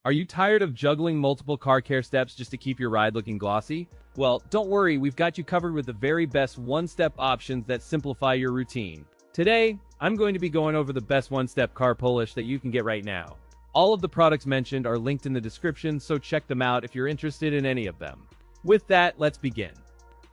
Are you tired of juggling multiple car care steps just to keep your ride looking glossy? Well, don't worry, we've got you covered with the very best one-step options that simplify your routine. Today, I'm going to be going over the best one-step car polish that you can get right now. All of the products mentioned are linked in the description, so check them out if you're interested in any of them. With that, let's begin.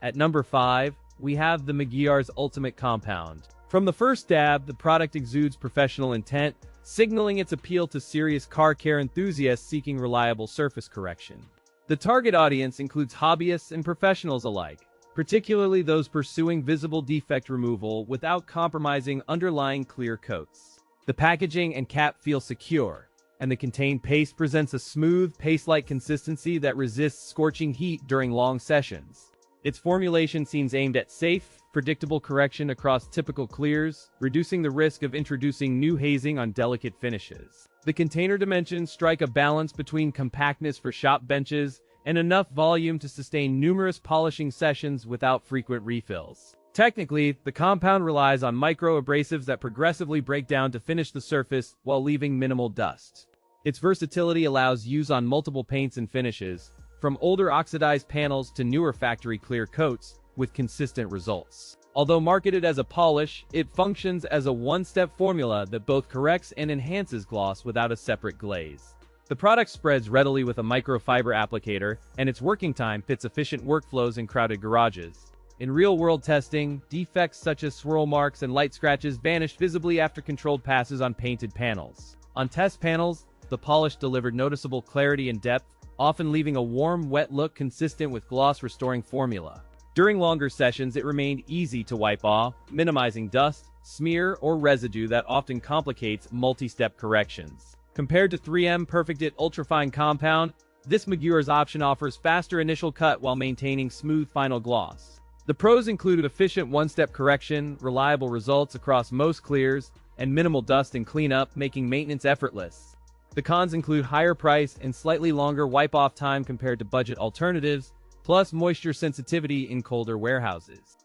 At number 5, we have the Meguiar's Ultimate Compound. From the first dab, the product exudes professional intent, signaling its appeal to serious car care enthusiasts seeking reliable surface correction. The target audience includes hobbyists and professionals alike, particularly those pursuing visible defect removal without compromising underlying clear coats. The packaging and cap feel secure, and the contained paste presents a smooth, paste-like consistency that resists scorching heat during long sessions. Its formulation seems aimed at safe, predictable correction across typical clears, reducing the risk of introducing new hazing on delicate finishes. The container dimensions strike a balance between compactness for shop benches and enough volume to sustain numerous polishing sessions without frequent refills. Technically, the compound relies on micro-abrasives that progressively break down to finish the surface while leaving minimal dust. Its versatility allows use on multiple paints and finishes, from older oxidized panels to newer factory clear coats, with consistent results. Although marketed as a polish, it functions as a one-step formula that both corrects and enhances gloss without a separate glaze. The product spreads readily with a microfiber applicator, and its working time fits efficient workflows in crowded garages. In real-world testing, defects such as swirl marks and light scratches vanished visibly after controlled passes on painted panels. On test panels, the polish delivered noticeable clarity and depth, often leaving a warm, wet look consistent with gloss-restoring formula. During longer sessions, it remained easy to wipe off, minimizing dust, smear, or residue that often complicates multi-step corrections. Compared to 3M Perfect It Ultrafine Compound, this Meguiar's option offers faster initial cut while maintaining smooth final gloss. The pros include efficient one-step correction, reliable results across most clears, and minimal dust and cleanup, making maintenance effortless. The cons include higher price and slightly longer wipe-off time compared to budget alternatives, plus moisture sensitivity in colder warehouses.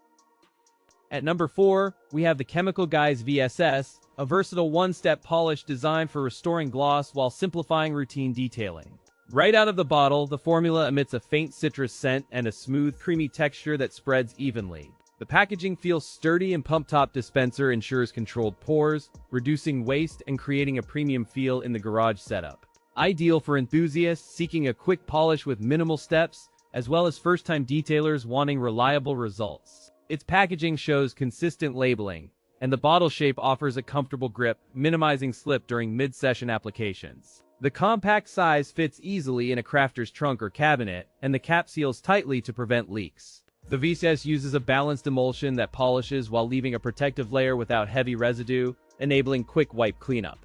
At number 4, we have the chemical Guys VSS, a versatile one-step polish designed for restoring gloss while simplifying routine detailing. Right out of the bottle, the formula emits a faint citrus scent and a smooth, creamy texture that spreads evenly. The packaging feels sturdy, and pump-top dispenser ensures controlled pours, reducing waste and creating a premium feel in the garage setup. Ideal for enthusiasts seeking a quick polish with minimal steps, as well as first-time detailers wanting reliable results. Its packaging shows consistent labeling, and the bottle shape offers a comfortable grip, minimizing slip during mid-session applications. The compact size fits easily in a crafter's trunk or cabinet, and the cap seals tightly to prevent leaks. The VSS uses a balanced emulsion that polishes while leaving a protective layer without heavy residue, enabling quick wipe cleanup.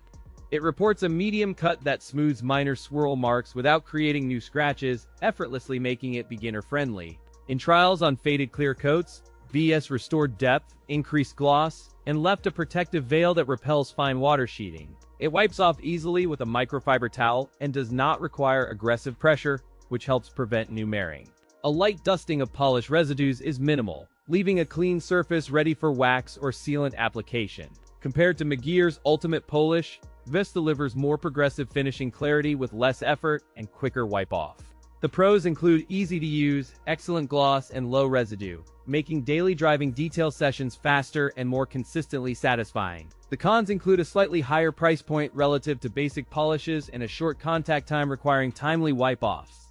It reports a medium cut that smooths minor swirl marks without creating new scratches, effortlessly making it beginner-friendly. In trials on faded clear coats, VS restored depth, increased gloss, and left a protective veil that repels fine water sheeting. It wipes off easily with a microfiber towel and does not require aggressive pressure, which helps prevent new marring. A light dusting of polish residues is minimal, leaving a clean surface ready for wax or sealant application. Compared to Meguiar's Ultimate Polish, this delivers more progressive finishing clarity with less effort and quicker wipe-off. The pros include easy-to-use, excellent gloss, and low residue, making daily driving detail sessions faster and more consistently satisfying. The cons include a slightly higher price point relative to basic polishes and a short contact time requiring timely wipe-offs.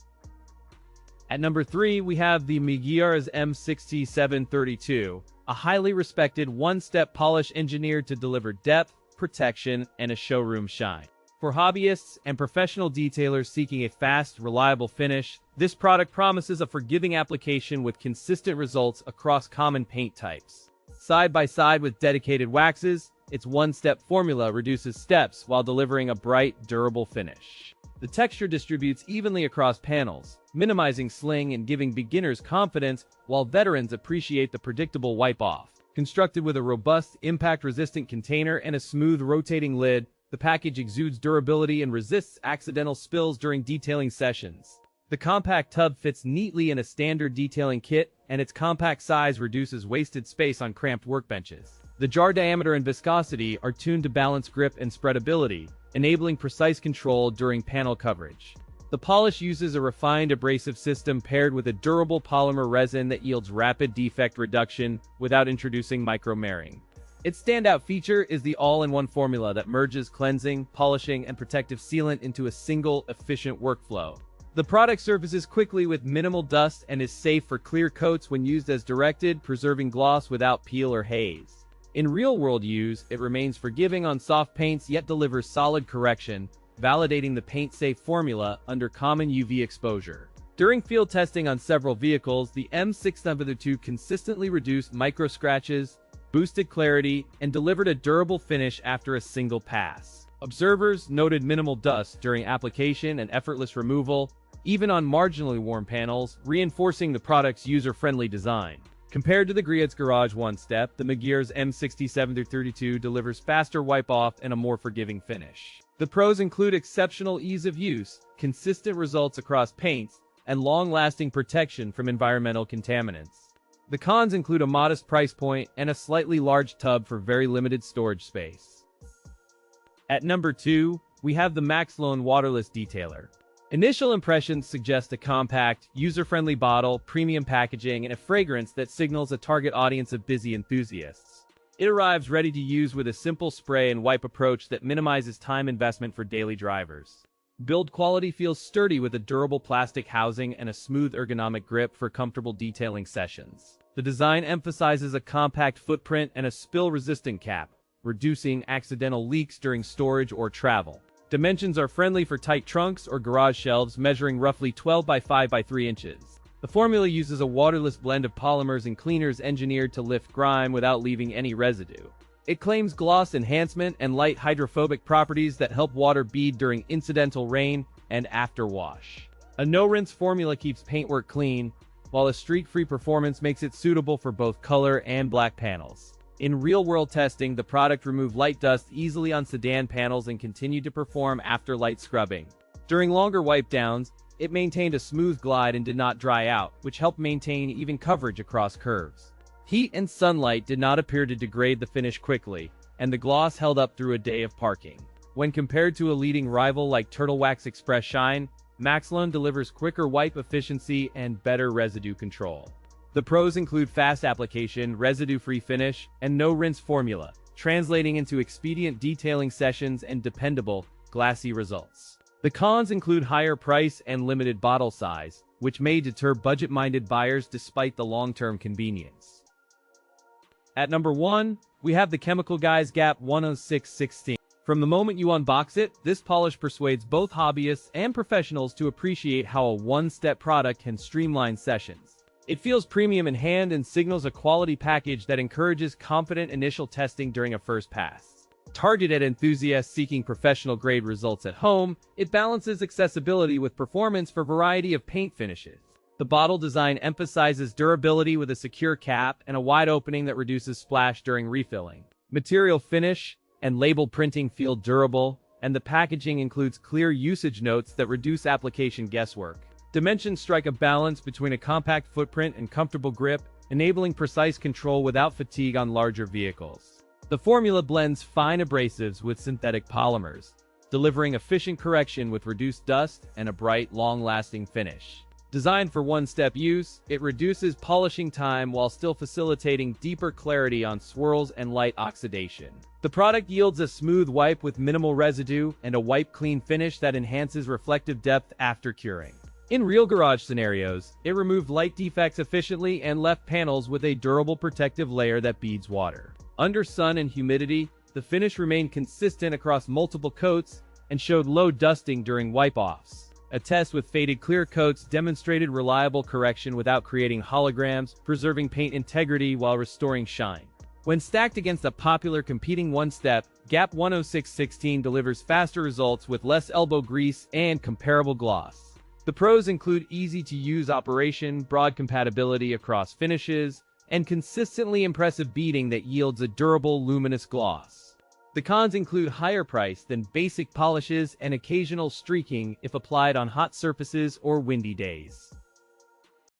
At number 3, we have the Meguiar's M6732, a highly respected one-step polish engineered to deliver depth, protection, and a showroom shine. For hobbyists and professional detailers seeking a fast, reliable finish, this product promises a forgiving application with consistent results across common paint types. Side by side with dedicated waxes, its one-step formula reduces steps while delivering a bright, durable finish. The texture distributes evenly across panels, minimizing sling and giving beginners confidence, while veterans appreciate the predictable wipe-off. Constructed with a robust, impact-resistant container and a smooth, rotating lid, the package exudes durability and resists accidental spills during detailing sessions. The compact tub fits neatly in a standard detailing kit, and its compact size reduces wasted space on cramped workbenches. The jar diameter and viscosity are tuned to balance grip and spreadability, enabling precise control during panel coverage. The polish uses a refined abrasive system paired with a durable polymer resin that yields rapid defect reduction without introducing micro-marring. Its standout feature is the all-in-one formula that merges cleansing, polishing, and protective sealant into a single, efficient workflow. The product surfaces quickly with minimal dust and is safe for clear coats when used as directed, preserving gloss without peel or haze. In real-world use, it remains forgiving on soft paints yet delivers solid correction, validating the paint-safe formula under common UV exposure. During field testing on several vehicles, the M692 consistently reduced micro-scratches, boosted clarity, and delivered a durable finish after a single pass. Observers noted minimal dust during application and effortless removal, even on marginally worn panels, reinforcing the product's user-friendly design. Compared to the Guys Garage one-step, the Meguiar's M6732 delivers faster wipe-off and a more forgiving finish. The pros include exceptional ease of use, consistent results across paints, and long-lasting protection from environmental contaminants. The cons include a modest price point and a slightly large tub for very limited storage space. At number 2, we have the MAXLONE Waterless Detailer. Initial impressions suggest a compact, user-friendly bottle, premium packaging, and a fragrance that signals a target audience of busy enthusiasts. It arrives ready to use with a simple spray and wipe approach that minimizes time investment for daily drivers. Build quality feels sturdy with a durable plastic housing and a smooth ergonomic grip for comfortable detailing sessions. The design emphasizes a compact footprint and a spill-resistant cap, reducing accidental leaks during storage or travel. Dimensions are friendly for tight trunks or garage shelves measuring roughly 12 by 5 by 3 inches. The formula uses a waterless blend of polymers and cleaners engineered to lift grime without leaving any residue. It claims gloss enhancement and light hydrophobic properties that help water bead during incidental rain and after wash. A no-rinse formula keeps paintwork clean, while a streak-free performance makes it suitable for both color and black panels. In real-world testing, the product removed light dust easily on sedan panels and continued to perform after light scrubbing. During longer wipe-downs, it maintained a smooth glide and did not dry out, which helped maintain even coverage across curves. Heat and sunlight did not appear to degrade the finish quickly, and the gloss held up through a day of parking. When compared to a leading rival like Turtle Wax Express Shine, MAXLONE delivers quicker wipe efficiency and better residue control. The pros include fast application, residue-free finish, and no-rinse formula, translating into expedient detailing sessions and dependable, glassy results. The cons include higher price and limited bottle size, which may deter budget-minded buyers despite the long-term convenience. At number 1, we have the Chemical Guys GAP 10616. From the moment you unbox it, this polish persuades both hobbyists and professionals to appreciate how a one-step product can streamline sessions. It feels premium in hand and signals a quality package that encourages confident initial testing during a first pass. Targeted at enthusiasts seeking professional-grade results at home, it balances accessibility with performance for a variety of paint finishes. The bottle design emphasizes durability with a secure cap and a wide opening that reduces splash during refilling. Material finish and label printing feel durable, and the packaging includes clear usage notes that reduce application guesswork. Dimensions strike a balance between a compact footprint and comfortable grip, enabling precise control without fatigue on larger vehicles. The formula blends fine abrasives with synthetic polymers, delivering efficient correction with reduced dust and a bright, long-lasting finish. Designed for one-step use, it reduces polishing time while still facilitating deeper clarity on swirls and light oxidation. The product yields a smooth wipe with minimal residue and a wipe-clean finish that enhances reflective depth after curing. In real garage scenarios, it removed light defects efficiently and left panels with a durable protective layer that beads water. Under sun and humidity, the finish remained consistent across multiple coats and showed low dusting during wipe-offs. A test with faded clear coats demonstrated reliable correction without creating holograms, preserving paint integrity while restoring shine. When stacked against a popular competing one-step, GAP 10616 delivers faster results with less elbow grease and comparable gloss. The pros include easy-to-use operation, broad compatibility across finishes, and consistently impressive beading that yields a durable, luminous gloss. The cons include higher price than basic polishes and occasional streaking if applied on hot surfaces or windy days.